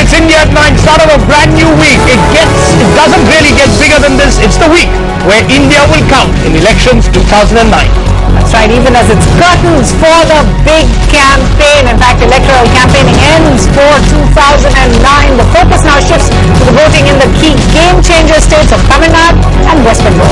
it's India at 9, start of a brand new week. It doesn't really get bigger than this. It's the week where India will count in elections 2009. That's right, even as it's curtains for the big campaign. In fact, electoral campaigning ends for 2009. The focus now shifts to the voting in the key game-changer states of Tamil Nadu and West Bengal.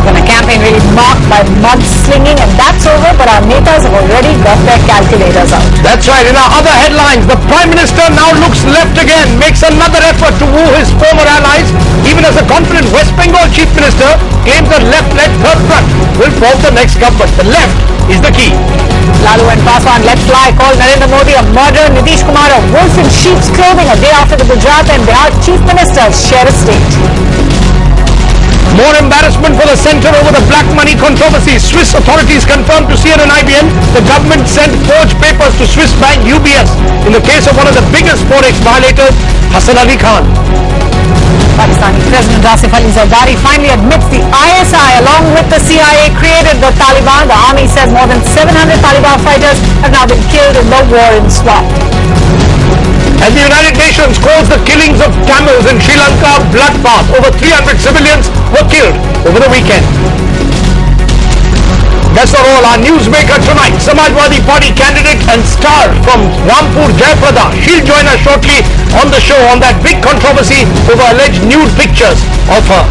When a campaign really marked by mudslinging, and that's over, but our netas have already got their calculators out. That's right. In our other headlines, the Prime Minister now looks left again, makes another effort to woo his former allies, even as the confident West Bengal Chief Minister claims that left-led third front will form the next government. The left is the key. Lalu and Paswan let fly, called Narendra Modi a murderer, Nitish Kumar a wolf in sheep's clothing a day after the Gujarat and Bihar Chief Ministers share a state. More embarrassment for the centre over the black money controversy. Swiss authorities confirmed to CNN IBN the government sent forged papers to Swiss bank UBS in the case of one of the biggest forex violators, Hassan Ali Khan. Pakistani President Asif Ali Zardari finally admits the ISI along with the CIA created the Taliban. The army says more than 700 Taliban fighters have now been killed in the war in Swat. And the United Nations calls the killings of Tamils in Sri Lanka bloodbath. Over 300 civilians were killed over the weekend. That's not all. Our newsmaker tonight, Samajwadi Party candidate and star from Rampur, Jayaprada. She'll join us shortly on the show on that big controversy over alleged nude pictures of her.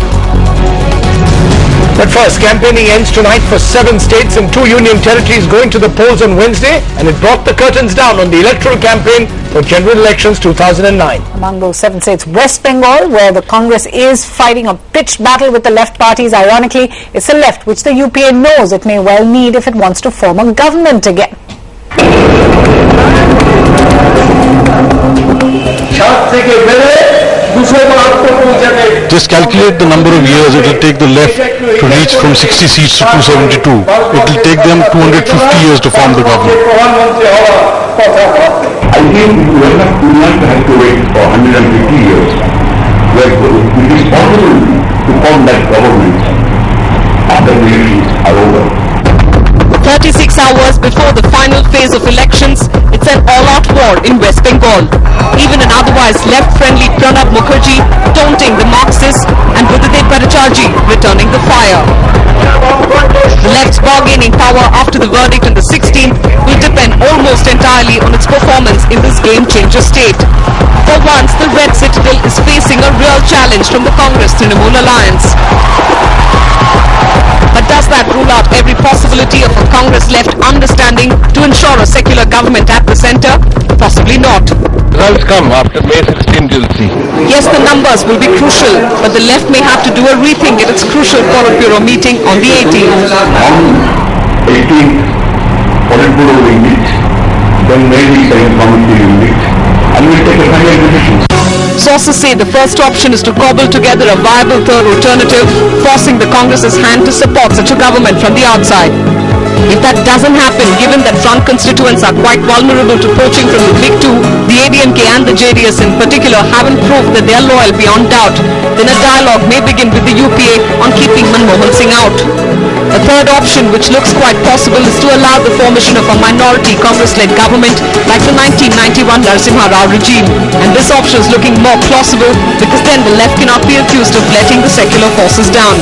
But first, campaigning ends tonight for 7 states and 2 union territories going to the polls on Wednesday, and it brought the curtains down on the electoral campaign for general elections 2009. Among those 7 states, West Bengal, where the Congress is fighting a pitched battle with the left parties. Ironically, it's the left which the UPA knows it may well need if it wants to form a government again. Just calculate the number of years it will take the left to reach from 60 seats to 272. It will take them 250 years to form the government. I think we will not have to wait for 150 years. It is possible to form that government after the elections are over. 36 hours before the final phase of elections, it's an all-out war in West Bengal. Even an otherwise left-friendly Pranab Mukherjee taunting the Marxists and Buddhadev Bhattacharjee returning the fire. The left's bargaining power after the verdict on the 16th will depend almost entirely on its performance in this game-changer state. For once, the Red Citadel is facing a real challenge from the Congress-Trinamool alliance. But does that rule out every possibility of a Congress left understanding to ensure a secular government at the centre? Possibly not. Results come after May 16th, you'll see. Yes, the numbers will be crucial, but the left may have to do a rethink at its crucial Politburo meeting on the 18th. On 18th, Politburo will meet, then maybe Senate Committee will meet, and we'll take a final decision. Sources say the first option is to cobble together a viable third alternative, forcing the Congress's hand to support such a government from the outside. If that doesn't happen, given that front constituents are quite vulnerable to poaching from the big two, the ADMK and the JDS in particular haven't proved that they are loyal beyond doubt, then a dialogue may begin with the UPA on keeping Manmohan Singh out. A third option, which looks quite possible, is to allow the formation of a minority Congress-led government like the 1991 Narasimha Rao regime. And this option is looking more plausible because then the left cannot be accused of letting the secular forces down.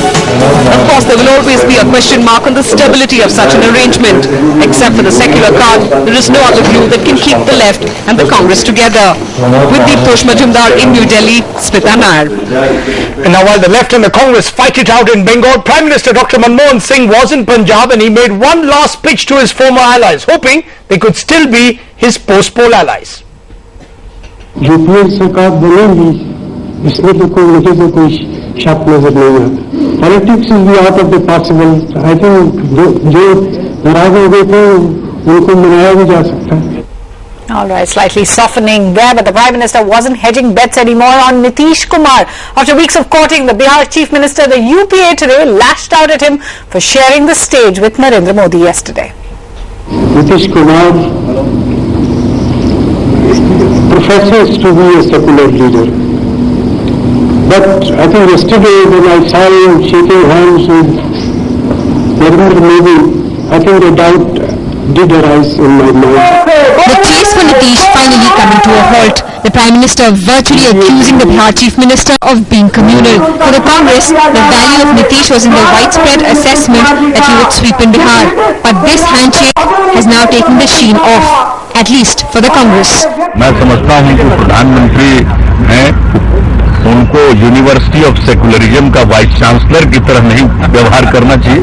Of course, there will always be a question mark on the stability of such an arrangement. Except for the secular card, there is no other glue that can keep the left and the Congress together. With Deeptosh Majumdar in New Delhi, Smita Nair. And now while the left and the Congress fight it out in Bengal, Prime Minister Dr. Manmohan Singh was in Punjab and he made one last pitch to his former allies, hoping they could still be his post-poll allies. UPA सरकार बनेगी इसमें तो कोई मुझे तो कोई शक नजर नहीं आता. Politics is out of the possible. I think जो नाराज हो गए थे उनको मनाया भी जा सकता है. All right, slightly softening there, but the Prime Minister wasn't hedging bets anymore on Nitish Kumar. After weeks of courting the Bihar Chief Minister, the UPA today lashed out at him for sharing the stage with Narendra Modi yesterday. Nitish Kumar professes to be a secular leader. But I think yesterday when I saw him shaking hands with Narendra Modi, I think the doubt did arise in my mind. The case for Nitish finally halt. The Prime Minister virtually accusing the Bihar Chief Minister of being communal. For the Congress, the value of Nitish was in the widespread assessment that he would sweep in Bihar. But this handshake has now taken the sheen off, at least for the Congress. मैं समझता हूं कि प्रधानमंत्री हैं, उनको university of secularism का vice chancellor की तरह नहीं व्यवहार करना चाहिए।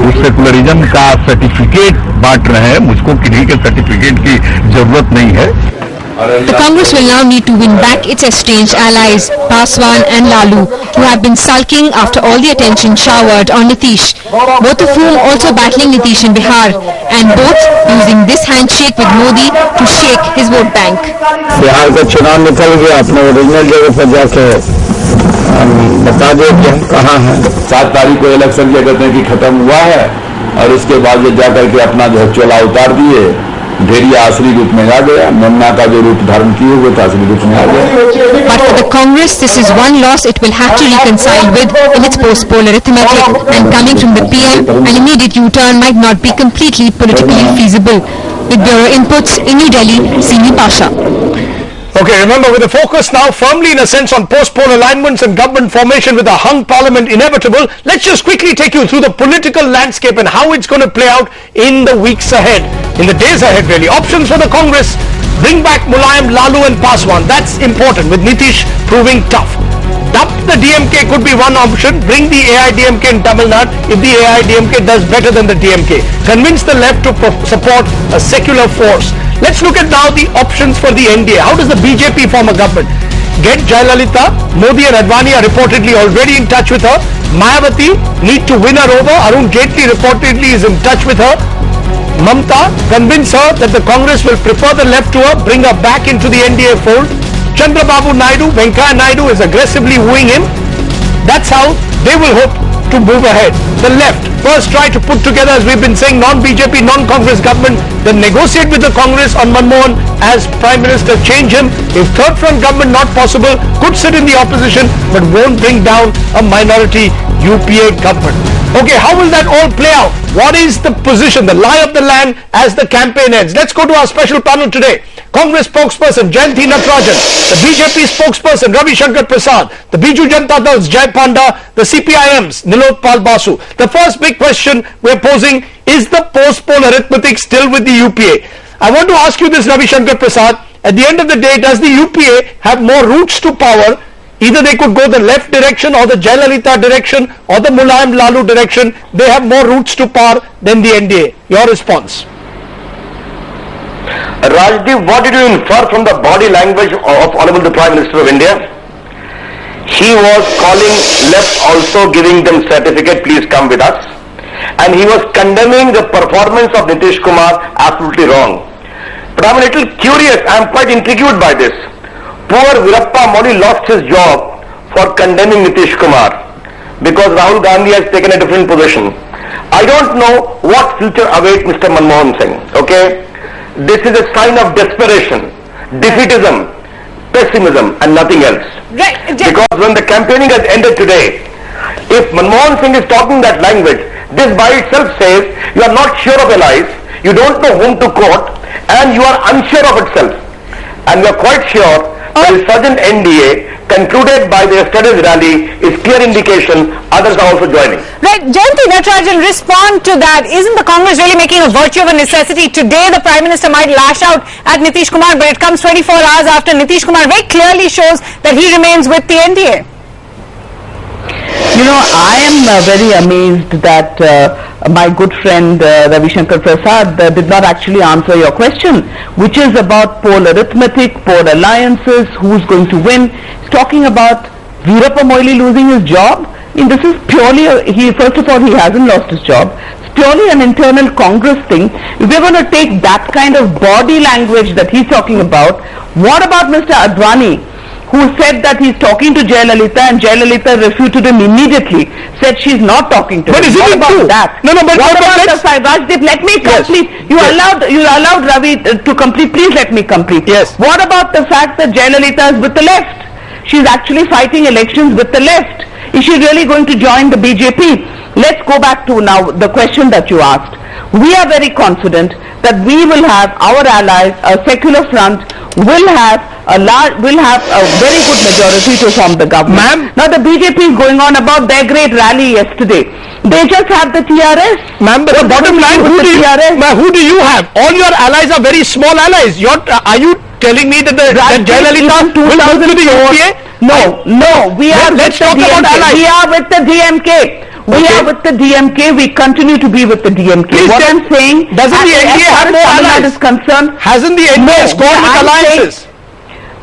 उस सेकुलरिज्म का सर्टिफिकेट बांट रहे हैं, मुझको किसी के सर्टिफिकेट की जरूरत नहीं है। The Congress will now need to win back its estranged allies, Paswan and Lalu, who have been sulking after all the attention showered on Nitish, both of whom also battling Nitish in Bihar, and both using this handshake with Modi to shake his vote bank. Bihar का चुनाव निकल गया, अपने original जगह पर जाके बता दो कि हम कहाँ हैं। 7 तारीख को इलेक्शन क्या कहते हैं कि खत्म हुआ है, और उसके बाद ये जाकर के अपना जो चोला उतार दिए, भेड़िया असली रूप में आ गया, मुन्ना का जो रूप धारण किए हुए था असली रूप में आ गया। But for the Congress, this is one loss it will have to reconcile with in its post-poll arithmetic, and coming from the PM, an immediate U-turn might not be completely politically feasible. With bureau inputs in New Delhi, Sini Pasha. Okay, remember, with the focus now firmly in a sense on post-poll alignments and government formation with a hung parliament inevitable, let's just quickly take you through the political landscape and how it's going to play out in the weeks ahead, in the days ahead really. Options for the Congress: bring back Mulayam, Lalu and Paswan. That's important, with Nitish proving tough. Dump the DMK could be one option. Bring the AIDMK in Tamil Nadu if the AIDMK does better than the DMK. Convince the left to support a secular force. Let's look at now the options for the NDA. How does the BJP form a government? Get Jayalalitha. Modi and Advani are reportedly already in touch with her. Mayawati need to win her over. Arun Jaitley reportedly is in touch with her. Mamta, convince her that the Congress will prefer the left to her, bring her back into the NDA fold. Chandrababu Naidu, Venkaiah Naidu is aggressively wooing him. That's how they will hope to move ahead. The left first try to put together, as we've been saying, non-BJP, non-Congress government, then negotiate with the Congress on Manmohan as Prime Minister, change him. If third front government not possible, could sit in the opposition but won't bring down a minority UPA government. Okay, how will that all play out? What is the position, the lie of the land as the campaign ends? Let's go to our special panel today. Congress spokesperson Jayanti Natarajan, the BJP spokesperson Ravi Shankar Prasad, the Biju Janata Dal's Jai Panda, the CPIM's Nilot Pal Basu. The first big question we're posing is the post-poll arithmetic still with the UPA? I want to ask you this, Ravi Shankar Prasad. At the end of the day, does the UPA have more routes to power? Either they could go the left direction or the Jayalalitha direction or the Mulayam Lalu direction. They have more routes to power than the NDA. Your response? Rajdeep, what did you infer from the body language of Honorable the Prime Minister of India? He was calling left, also giving them certificate, please come with us. And he was condemning the performance of Nitish Kumar absolutely wrong. But I'm a little curious, I'm quite intrigued by this. Poor Virappa Modi lost his job for condemning Nitish Kumar because Rahul Gandhi has taken a different position. I don't know what future awaits Mr. Manmohan Singh, okay? This is a sign of desperation, defeatism, pessimism and nothing else. Right. Because when the campaigning has ended today, if Manmohan Singh is talking that language, this by itself says you are not sure of allies, you don't know whom to quote, and you are unsure of itself. And we are quite sure the resurgent NDA concluded by the yesterday's rally is clear indication others are also joining. Right, Jayanti Natarajan, respond to that. Isn't the Congress really making a virtue of a necessity? Today the Prime Minister might lash out at Nitish Kumar, but it comes 24 hours after Nitish Kumar very clearly shows that he remains with the NDA. You know, I am very amazed that my good friend Ravi Shankar Prasad did not actually answer your question, which is about poll arithmetic, poll alliances, who's going to win. He's talking about Veerappa Moily losing his job. I mean, this is purely, first of all, he hasn't lost his job. It's purely an internal Congress thing. If we're going to take that kind of body language that he's talking about, what about Mr. Advani, who said that he's talking to Jayalalitha and Jayalalitha refuted him immediately, said she's not talking to him. But is it about that? No, but what about the Rajdeep? Let me complete. Yes. You allowed Ravi to complete. Please let me complete. Yes. What about the fact that Jayalalitha is with the left? She's actually fighting elections with the left. Is she really going to join the BJP? Let's go back to now the question that you asked. We are very confident that we will have our allies, a secular front, will have will have a very good majority to form the government. Ma'am? Now the BJP is going on about their great rally yesterday. They just have the TRS. Ma'am, but the bottom line, who do you have? All your allies are very small allies. Are you telling me that that Jayalalitha will move to the UPA? No, we are let's talk about allies. We are with the DMK. We are with the DMK. We continue to be with the DMK. Please what I'm saying, doesn't the NDA have more allies? Is concerned, hasn't the NDA scored with alliances?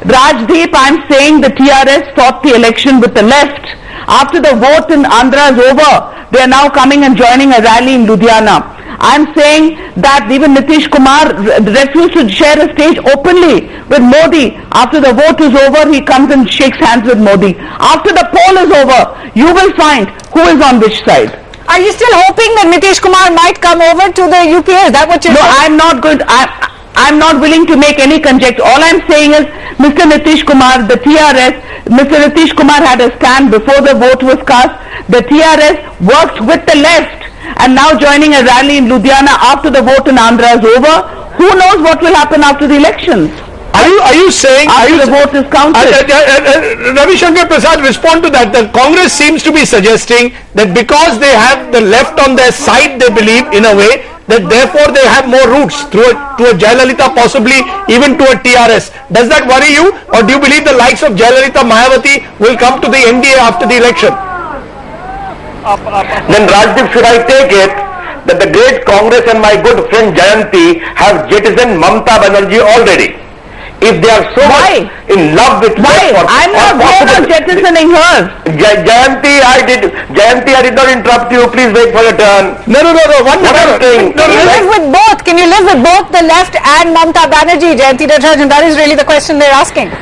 Rajdeep, I'm saying the TRS fought the election with the left. After the vote in Andhra is over, they are now coming and joining a rally in Ludhiana. I'm saying that even Nitish Kumar refused to share a stage openly with Modi. After the vote is over, he comes and shakes hands with Modi. After the poll is over, you will find who is on which side. Are you still hoping that Nitish Kumar might come over to the UPA? Is that what you're saying? No, I'm not going to, I'm not willing to make any conjecture. All I'm saying is Mr. Nitish Kumar, the TRS, Mr. Nitish Kumar had a stand before the vote was cast. The TRS worked with the left and now joining a rally in Ludhiana after the vote in Andhra is over. Who knows what will happen after the elections? Are you saying after the vote is counted? Ravi Shankar Prasad, respond to that. The Congress seems to be suggesting that because they have the left on their side, they believe in a way that therefore they have more roots to a Jayalalitha, possibly even to a TRS. Does that worry you, or do you believe the likes of Jayalalitha, Mayawati will come to the NDA after the election? Then Rajdeep, should I take it that the great Congress and my good friend Jayanti have jettisoned Mamta Banerjee already? If they are so much in love with her, I'm not jettisoning her. Jayanti, I did not interrupt you. Please wait for your turn. No. One thing. Can you live with both? Can you live with both the left and Mamta Banerjee, Jayanti Natarajan? That is really the question they're asking.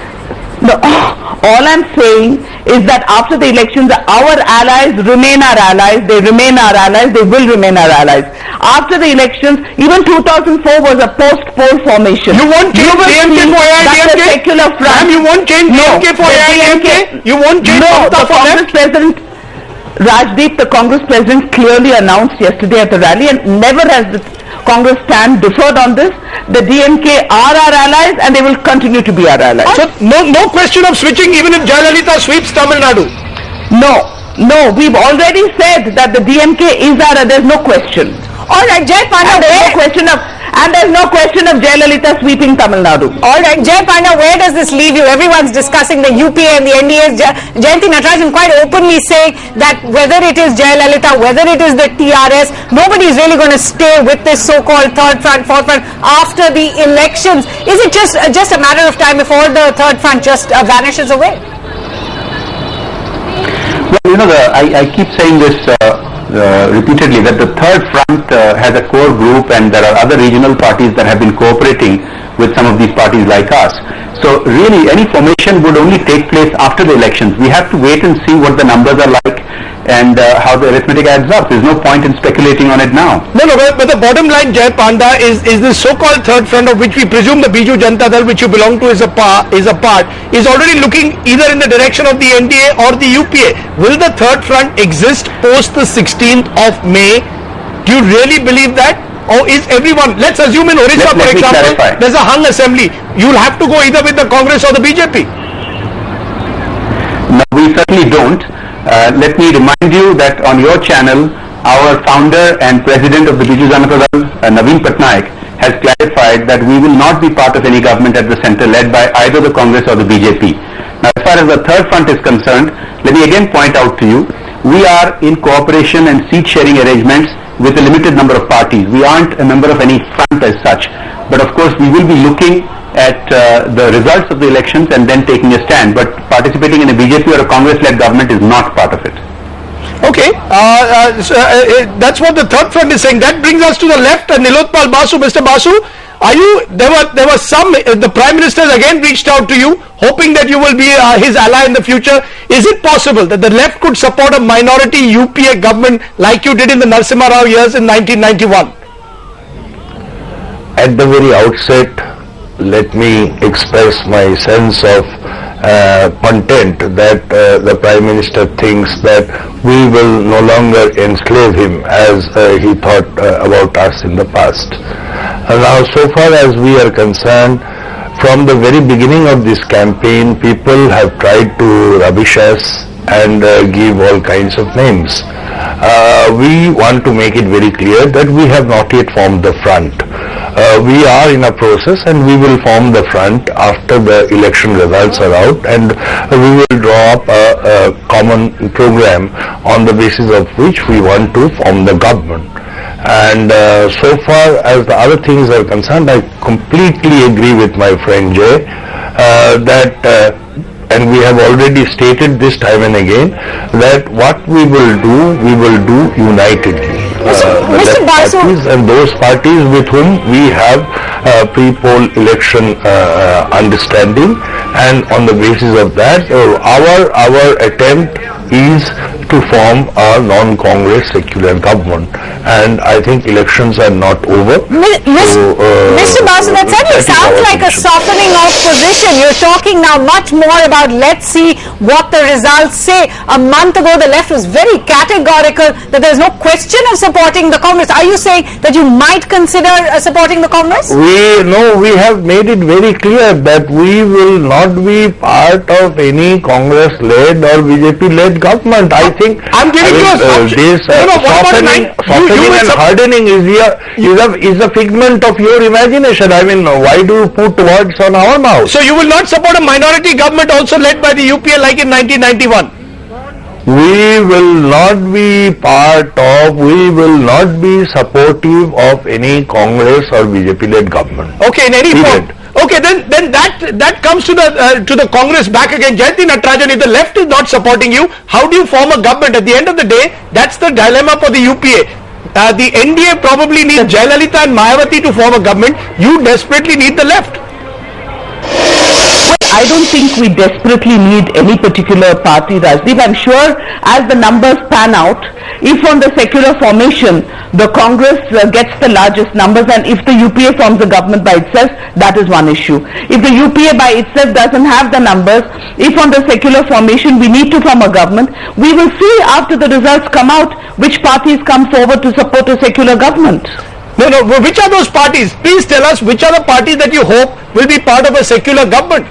No, all I'm saying is that after the elections, our allies remain our allies, they remain our allies, they will remain our allies. After the elections, even 2004 was a post-poll formation. You won't change DMK for AIDMK? Secular front. You won't change DMK for AIDMK? You won't change the Congress president, Rajdeep, the Congress president clearly announced yesterday at the rally, and never has the Congress stand differed on this. The DMK are our allies and they will continue to be our allies. So no question of switching even if Jayalalitha sweeps Tamil Nadu? No, we've already said that the DMK is our, there's no question. Alright, Jay Panda, there's no question of Jayalalitha sweeping Tamil Nadu. Alright, Jay Panda, where does this leave you? Everyone's discussing the UPA and the NDA. Jayanti Natarajan quite openly saying that whether it is Jayalalitha, whether it is the TRS, nobody is really going to stay with this so-called third front, fourth front after the elections. Is it just a matter of time before the third front just vanishes away? Well, I keep saying this repeatedly, that the third front has a core group and there are other regional parties that have been cooperating with some of these parties like us. So really any formation would only take place after the elections. We have to wait and see what the numbers are like and how the arithmetic adds up. There's no point in speculating on it now. No, but the bottom line, Jay Panda, is this so-called third front of which we presume the Biju Janata Dal, which you belong to, is a part, is already looking either in the direction of the NDA or the UPA. Will the third front exist post the 16th of May? Do you really believe that? Or is everyone, let's assume in Orissa, for example, there's a hung assembly. You'll have to go either with the Congress or the BJP. No, we certainly don't. Let me remind you that on your channel, our founder and president of the Biju Janata Dal, Naveen Patnaik, has clarified that we will not be part of any government at the center led by either the Congress or the BJP. Now, as far as the third front is concerned, let me again point out to you, we are in cooperation and seat sharing arrangements with a limited number of parties. We aren't a member of any front as such. But of course, we will be looking at the results of the elections and then taking a stand. But participating in a BJP or a Congress-led government is not part of it. Okay, that's what the third front is saying. That brings us to the left. Nilotpal Basu, Mr. Basu, there were some, the Prime Minister has again reached out to you, hoping that you will be his ally in the future. Is it possible that the left could support a minority UPA government like you did in the Narasimha Rao years in 1991? At the very outset, let me express my sense of content that the Prime Minister thinks that we will no longer enslave him as he thought about us in the past. Now, so far as we are concerned, from the very beginning of this campaign, people have tried to rubbish us and give all kinds of names. We want to make it very clear that we have not yet formed the front. We are in a process and we will form the front after the election results are out, and we will draw up a common program on the basis of which we want to form the government. And so far as the other things are concerned, I completely agree with my friend Jay and we have already stated this time and again, that what we will do unitedly. Mr. Basu, and those parties with whom we have pre-poll election understanding, and on the basis of that, our attempt is to form a non-Congress secular government, and I think elections are not over. Mr. Basu, that certainly sounds like a softening of position. You're talking now much more about let's see what the results say. A month ago, the left was very categorical that there's no question of supporting the Congress. Are you saying that you might consider supporting the Congress? We have made it very clear that we will not be part of any Congress-led or BJP-led government. I think I'm giving you a this softening and hardening is a figment of your imagination. I mean, why do you put words on our mouth? So you will not support a minority government also led by the UPA like in 1991? We will not be we will not be supportive of any Congress or BJP-led government. Okay, in any form. Okay, then that comes to the Congress back again. Jayanti Natarajan, if the left is not supporting you, how do you form a government? At the end of the day, that's the dilemma for the UPA. The NDA probably needs Jayalalitha and Mayawati to form a government. You desperately need the left. I don't think we desperately need any particular party, Rajdeep. I'm sure as the numbers pan out, if on the secular formation the Congress gets the largest numbers, and if the UPA forms the government by itself, that is one issue. If the UPA by itself doesn't have the numbers, if on the secular formation we need to form a government, we will see after the results come out which parties come forward to support a secular government. No, which are those parties? Please tell us which are the parties that you hope will be part of a secular government.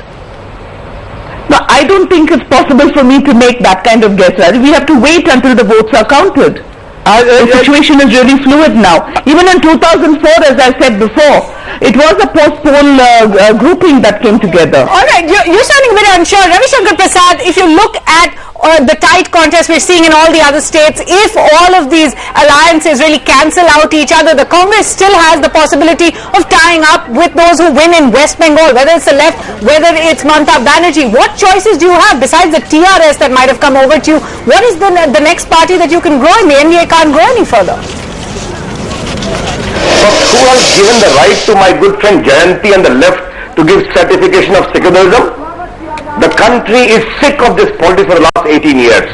No, I don't think it's possible for me to make that kind of guess. We have to wait until the votes are counted. The situation is really fluid now. Even in 2004, as I said before, it was a post-poll grouping that came together. All right, you're sounding very unsure. Ravi Shankar Prasad, if you look at the tight contest we're seeing in all the other states, if all of these alliances really cancel out each other, the Congress still has the possibility of tying up with those who win in West Bengal, whether it's the left, whether it's Mamata Banerjee. What choices do you have besides the TRS that might have come over to you? What is the next party that you can grow in? The NDA can't grow any further. But who has given the right to my good friend Jayanti and the left to give certification of secularism? The country is sick of this politics for the last 18 years.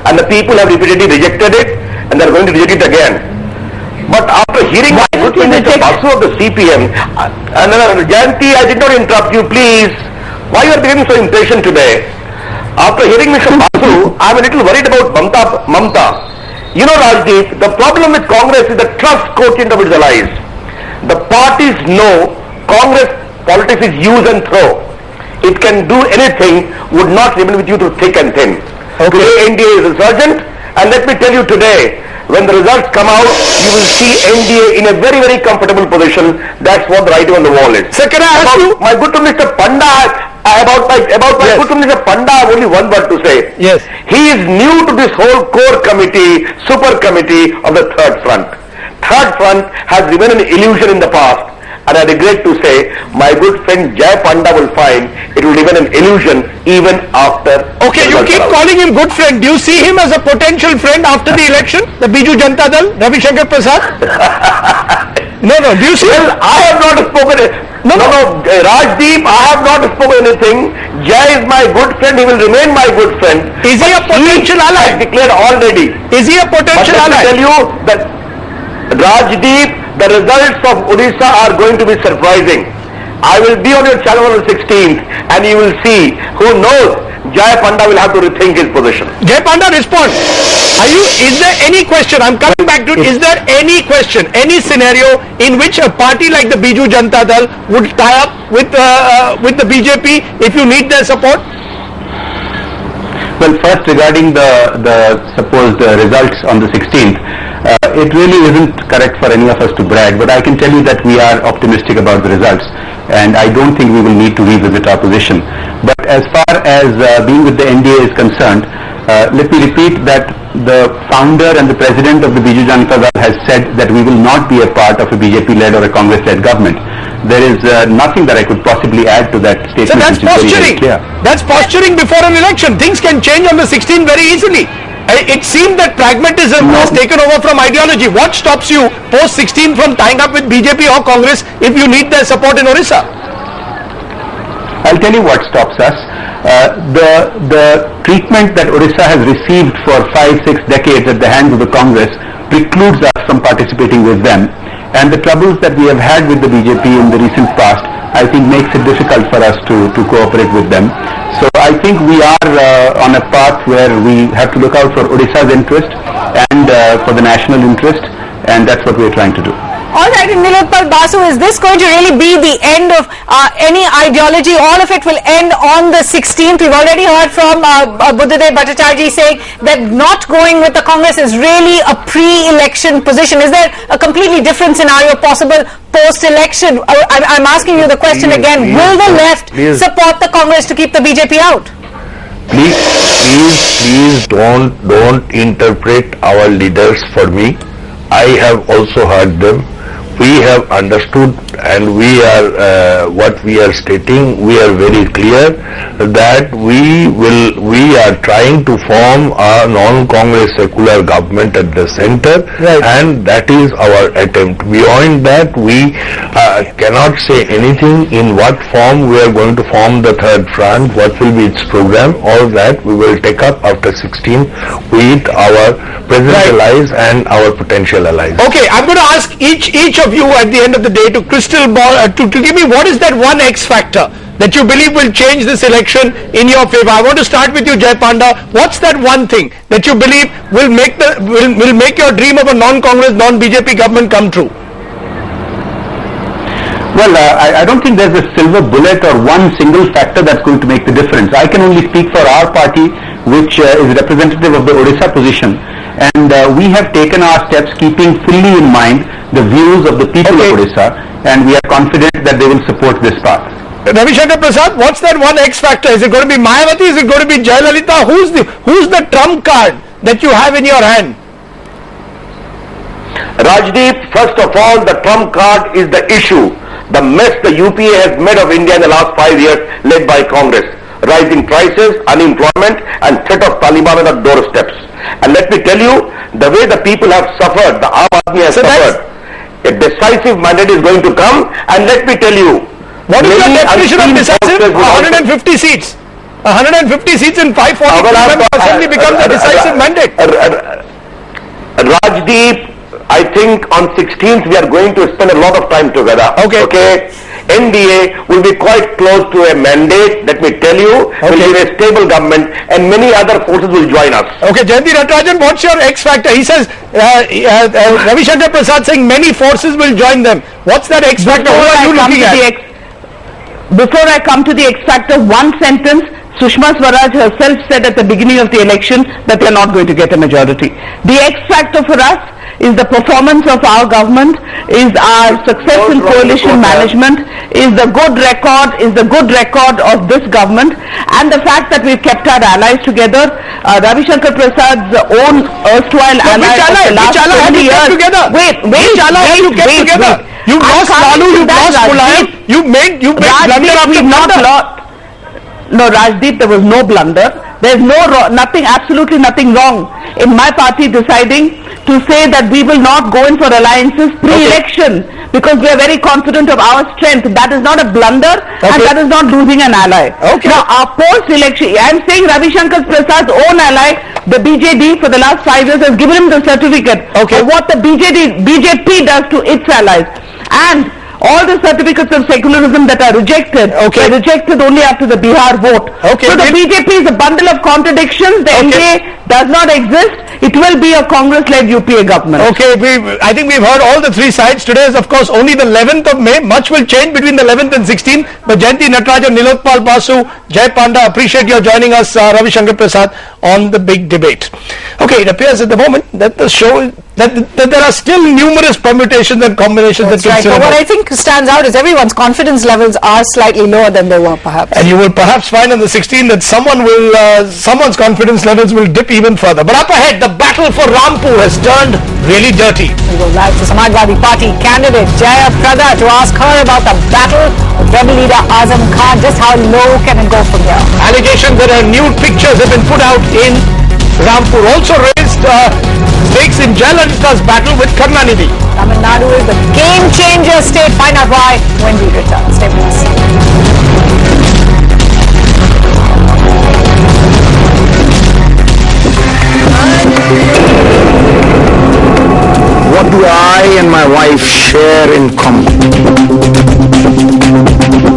And the people have repeatedly rejected it, and they are going to reject it again. But after hearing my good friend Mr. Basu of the CPM, Jayanti, I did not interrupt you, please. Why you are becoming so impatient today? After hearing Mr. Basu, I am a little worried about Mamata. You know, Rajdeep, the problem with Congress is the trust quotient of its allies. The parties know Congress politics is use and throw. It can do anything, would not remain with you through thick and thin. Okay. Today NDA is insurgent, and let me tell you today, when the results come out, you will see NDA in a very, very comfortable position. That's what the writing on the wall is. Sir, can I ask you? My good to Mr. Panda, about my good to Mr. Panda, I have only one word to say. Yes. He is new to this whole core committee, super committee of the third front. Third front has remained an illusion in the past. And I regret to say, my good friend Jay Panda will find it will remain an illusion even after. Okay, you keep calling him good friend. Do you see him as a potential friend after the election? The Biju Janata Dal, Ravi Shankar Prasad? No. Do you see? Well, I have not spoken. No, Rajdeep, I have not spoken anything. Jay is my good friend. He will remain my good friend. Is he a potential ally? I declared already. Is he a potential ally? But let me tell you that Rajdeep, the results of Odisha are going to be surprising. I will be on your channel on the 16th, and you will see. Who knows? Jay Panda will have to rethink his position. Jay Panda, respond. Is there any question, I'm coming back to it, is there any question, any scenario in which a party like the Biju Janata Dal would tie up with the BJP if you need their support? Well, first regarding the supposed results on the 16th, it really isn't correct for any of us to brag, but I can tell you that we are optimistic about the results, and I don't think we will need to revisit our position. But as far as being with the NDA is concerned, let me repeat that the founder and the president of the Biju Janata Dal has said that we will not be a part of a BJP-led or a Congress-led government. There is nothing that I could possibly add to that statement. So that's posturing. That's posturing before an election. Things can change on the 16th very easily. It seemed that pragmatism has taken over from ideology. What stops you post-16 from tying up with BJP or Congress if you need their support in Orissa? I'll tell you what stops us. The treatment that Orissa has received for 5-6 decades at the hands of the Congress precludes us from participating with them. And the troubles that we have had with the BJP in the recent past, I think makes it difficult for us to cooperate with them. So I think we are on a path where we have to look out for Odisha's interest and for the national interest, and that's what we are trying to do. All right, Nilotpal Basu, is this going to really be the end of any ideology? All of it will end on the 16th. We've already heard from Buddhadev Bhattacharya saying that not going with the Congress is really a pre-election position. Is there a completely different scenario possible post-election? I'm asking you the question again. Will the left support the Congress to keep the BJP out? Please don't interpret our leaders for me. I have also heard them. We have understood, and we are what we are stating. We are very clear that we are trying to form a non-Congress secular government at the center, and that is our attempt. Beyond that, we cannot say anything in what form we are going to form the third front, what will be its program. All that we will take up after 16 with our present allies and our potential allies. Okay, I'm going to ask each of you at the end of the day to crystal ball to give me what is that one X factor that you believe will change this election in your favor. I want to start with you, Jai Panda. What's that one thing that you believe will make your dream of a non-Congress, non-BJP government come true? Well, I don't think there's a silver bullet or one single factor that's going to make the difference. I can only speak for our party, which is representative of the Odisha position, and we have taken our steps keeping fully in mind the views of the people of Odisha, and we are confident that they will support this path. Ravi Shankar Prasad, what's that one X factor? Is it going to be Mayawati? Is it going to be Jayalalitha? Who's the trump card that you have in your hand? Rajdeep, first of all, the trump card is the issue. The mess the UPA has made of India in the last 5 years, led by Congress. Rising prices, unemployment, and threat of Taliban at the doorsteps. And let me tell you, the way the people have suffered, the Aam Aadmi has suffered, a decisive mandate is going to come, and let me tell you, what is your definition of decisive? 150 seats. 150 seats in 540 assembly becomes a decisive mandate. Rajdeep, I think on 16th we are going to spend a lot of time together. Okay. NDA will be quite close to a mandate, let me tell you, will be a stable government, and many other forces will join us. Okay, Jayanti Natarajan, what's your X factor? He says, Ravi Shankar Prasad saying many forces will join them. What's that X factor? What are you looking at? Before I come to the X factor, one sentence. Sushma Swaraj herself said at the beginning of the election that they are not going to get a majority. The X factor for us is the performance of our government, is our success in coalition management, is the good record of this government, and the fact that we've kept our allies together. Ravi Shankar Prasad's own erstwhile allies of the last 20 years. Wait. You've lost Lalu, you've lost Mulayam, you've made blunder after blunder. No, Rajdeep, there was no blunder. There is absolutely nothing wrong in my party deciding to say that we will not go in for alliances pre-election because we are very confident of our strength. That is not a blunder and that is not losing an ally. Now, our post-election, I am saying Ravi Shankar Prasad's own ally, the BJD, for the last 5 years has given him the certificate of what the BJP does to its allies. And all the certificates of secularism that are rejected are rejected only after the Bihar vote. So the BJP is a bundle of contradictions. The NDA does not exist. it will be a Congress-led UPA government. Okay, I think we've heard all the three sides. Today is of course only the 11th of May. Much will change between the 11th and 16th. But Jayanti Natarajan, Nilotpal Basu, Jai Panda, appreciate your joining us, Ravi Shankar Prasad, on the big debate. Okay, it appears at the moment that the show that there are still numerous permutations and combinations that can But what I think stands out is everyone's confidence levels are slightly lower than they were perhaps. And you will perhaps find on the 16th that someone's confidence levels will dip even further. But up ahead, the battle for Rampur has turned really dirty. We go live to Samajwadi Party candidate Jaya Prada to ask her about the battle with rebel leader Azam Khan. Just how low can it go from here? Allegations that her nude pictures have been put out in Rampur also raised stakes in Jayalalitha's battle with Karunanidhi. Tamil Nadu is the game changer state. Find out why when we return. Stay with us. What do I and my wife share in common?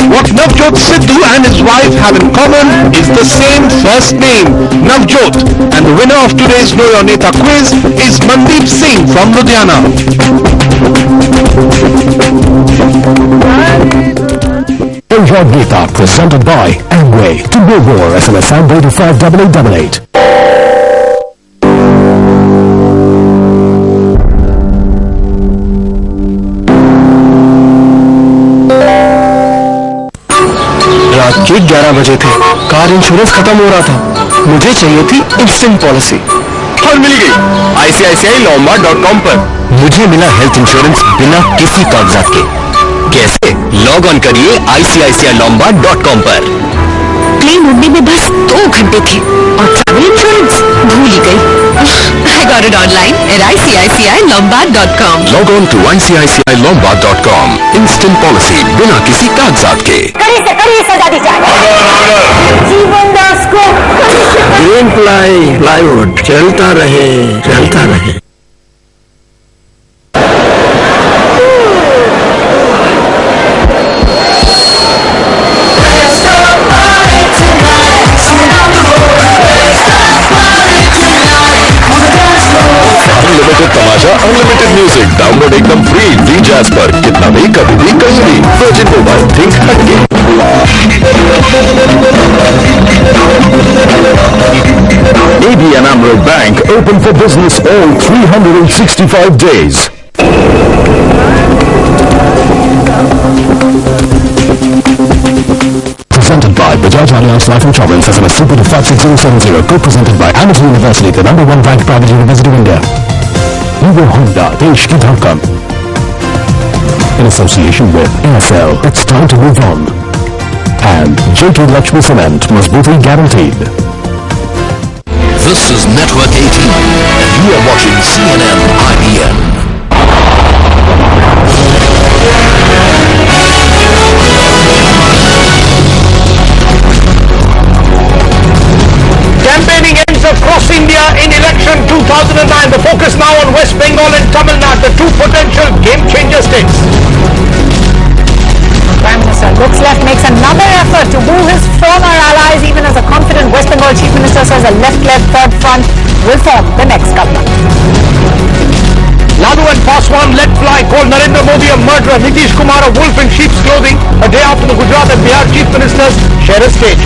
What Navjot Sidhu and his wife have in common is the same first name, Navjot. And the winner of today's Know Your Neta quiz is Mandeep Singh from Ludhiana. Know Your Neta, presented by Amway. To know more, SMS Amway to 58888. रात 11 बजे थे, car insurance खत्म हो रहा था, मुझे चाहिए थी इंस्टेंट पॉलिसी और मिल गई ICICIlombard.com पर। मुझे मिला हेल्थ इंश्योरेंस बिना किसी कागजात के। कैसे? लॉग ऑन करिए ICICIlombard.com पर। क्लेम होने में बस 2 घंटे थे और ट्रैवल इंश्योरेंस भूल ही गई। I got it online at ICICIlombard.com. Log on to ICICIlombard.com। Instant policy बिना किसी कागजात के। कड़ी सजा दी जाए। जीवन दास को ग्रीन प्लाईवुड चलता रहे। अनलिमिटेड तमाशा, अनलिमिटेड म्यूजिक, डाउनलोड एकदम फ्री वीजैस पर। कितना भी, कभी भी, कहीं भी। वर्जिन मोबाइल, थिंक हटके। ABN AMRO Bank open for business all 365 days. Presented by Baijayant Life Insurance, SMS Super to 56070, co-presented by Hamilton University, the #1 ranked private university of India. Hero Honda, Desh Ki Dhadkan. In association with AFL, it's time to move on. And JK Lakshmi Cement, Mazbooti guaranteed. This is Network 18, and you are watching CNN IBN. Campaigning ends across India in election 2009. The focus now on West Bengal and Tamil Nadu, the two potential game-changer states. Prime Minister looks left, makes another effort to woo his former allies, even as a confident West Bengal Chief Minister says a left-led third front will form the next government. Lalu and Paswan let fly, called Narendra Modi a murderer, Nitish Kumar a wolf in sheep's clothing, a day after the Gujarat and Bihar Chief Ministers share a stage.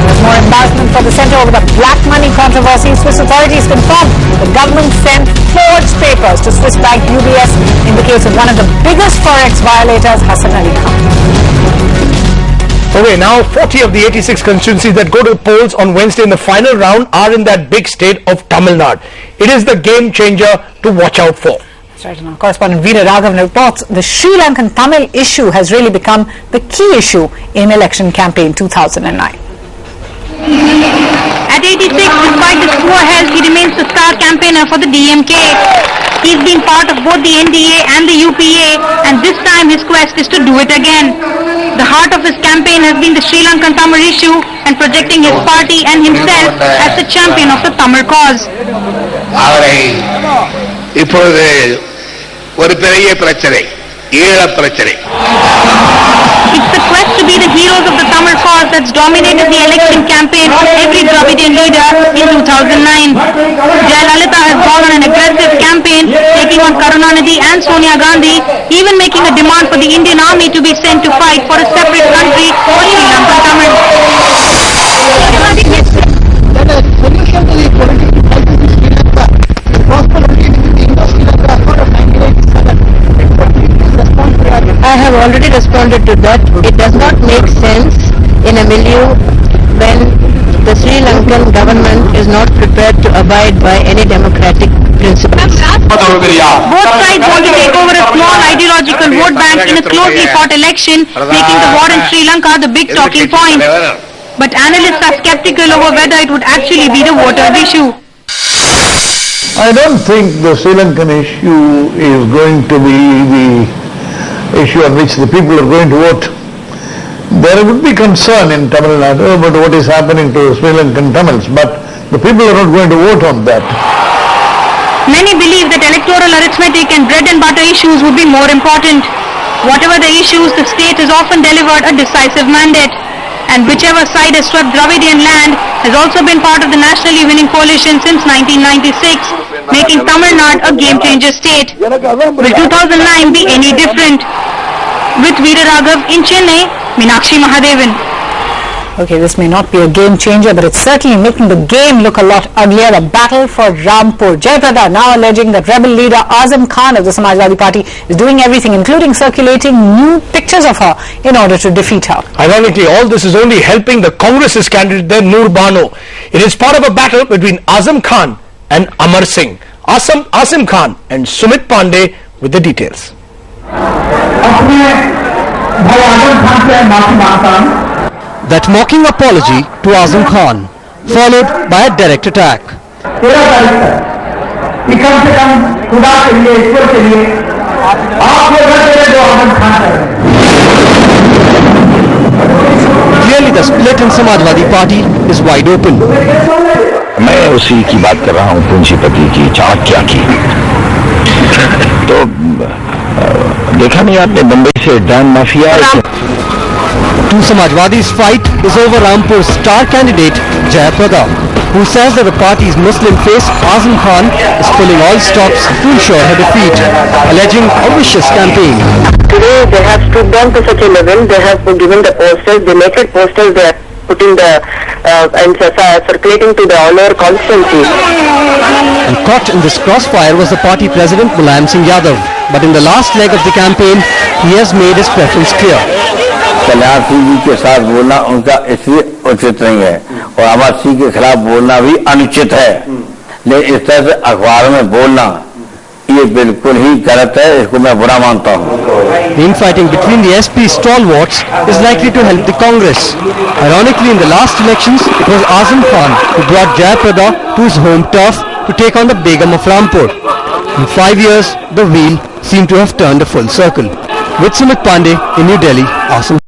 There's more embarrassment for the centre over the black money controversy. Swiss authorities confirmed the government sent forged papers to Swiss bank UBS in the case of one of the biggest forex violators, Hassan Ali Khan. Okay, now 40 of the 86 constituencies that go to the polls on Wednesday in the final round are in that big state of Tamil Nadu. It is the game changer to watch out for. That's right, and our correspondent Veera Raghavan reports the Sri Lankan Tamil issue has really become the key issue in election campaign 2009. At 86, despite his poor health, he remains the star campaigner for the DMK. He's been part of both the NDA and the UPA, and this time his quest is to do it again. The heart of his campaign has been the Sri Lankan Tamil issue and projecting his party and himself as the champion of the Tamil cause. It's the quest to be the heroes of the Tamil cause that's dominated the election campaign on every Dravidian leader in 2009. Jayalalitha has gone on an aggressive campaign, taking on Karunanidhi and Sonia Gandhi, even making a demand for the Indian army to be sent to fight for a separate country for Sri Lankan Tamils. That a solution to the political crisis in Sri Lanka is possible only with the Indo-Sri Lanka Accord of 1987. I have already responded to that. It does not make sense in a milieu when the Sri Lankan government is not prepared to abide by any democratic principles. Both sides want to take over a small ideological vote bank in a closely fought election, making the war in Sri Lanka the big talking point. But analysts are skeptical over whether it would actually be the voters' issue. I don't think the Sri Lankan issue is going to be the issue on which the people are going to vote. There would be concern in Tamil Nadu about what is happening to Sri Lankan Tamils, but the people are not going to vote on that. Many believe that electoral arithmetic and bread and butter issues would be more important. Whatever the issues, the state has often delivered a decisive mandate. And whichever side has swept Dravidian land has also been part of the nationally winning coalition since 1996, making Tamil Nadu a game-changer state. Will 2009 be any different? With Veera Raghav in Chennai, Meenakshi Mahadevan. Okay, this may not be a game changer, but it's certainly making the game look a lot uglier. A battle for Rampur. Jayaprada now alleging that rebel leader Azam Khan of the Samajwadi Party is doing everything, including circulating new pictures of her in order to defeat her. Ironically, all this is only helping the Congress's candidate there, Noor Bano. It is part of a battle between Azam Khan and Amar Singh. Azam Khan and Sumit Pandey with the details. That mocking apology to Azam Khan, followed by a direct attack. Clearly the split in Samajwadi Party is wide open. मैं उसी की बात कर रहा हूँ, पूंजीपति की, चाणक्य की। तो देखा नहीं आपने बम्बई से Dan mafia? Two Samajwadis fight is over Rampur's star candidate Jayaprada, who says that the party's Muslim face Azam Khan is pulling all stops to ensure her defeat, alleging a vicious campaign. Today they have stood down to such a level, they have given the posters, the naked posters they are putting the and circulating to the all over constituency. And caught in this crossfire was the party president Mulayam Singh Yadav, but in the last leg of the campaign he has made his preference clear. Kalyan Singh ji के साथ बोलना उनका इसलिए उचित नहीं है और अमर सिंह के खिलाफ बोलना भी अनुचित है, लेकिन इस तरह से अखबार में बोलना ये बिल्कुल ही गलत है, इसको मैं बुरा मानता हूँ. The infighting between the SP stalwarts is likely to help the Congress. Ironically, in the last elections, it was Azam Khan who brought Jayaprada to his home turf to take on the Begum of Rampur. In 5 years, the wheel seemed to have turned a full circle. With Sumit Pandey in New Delhi, Awesome.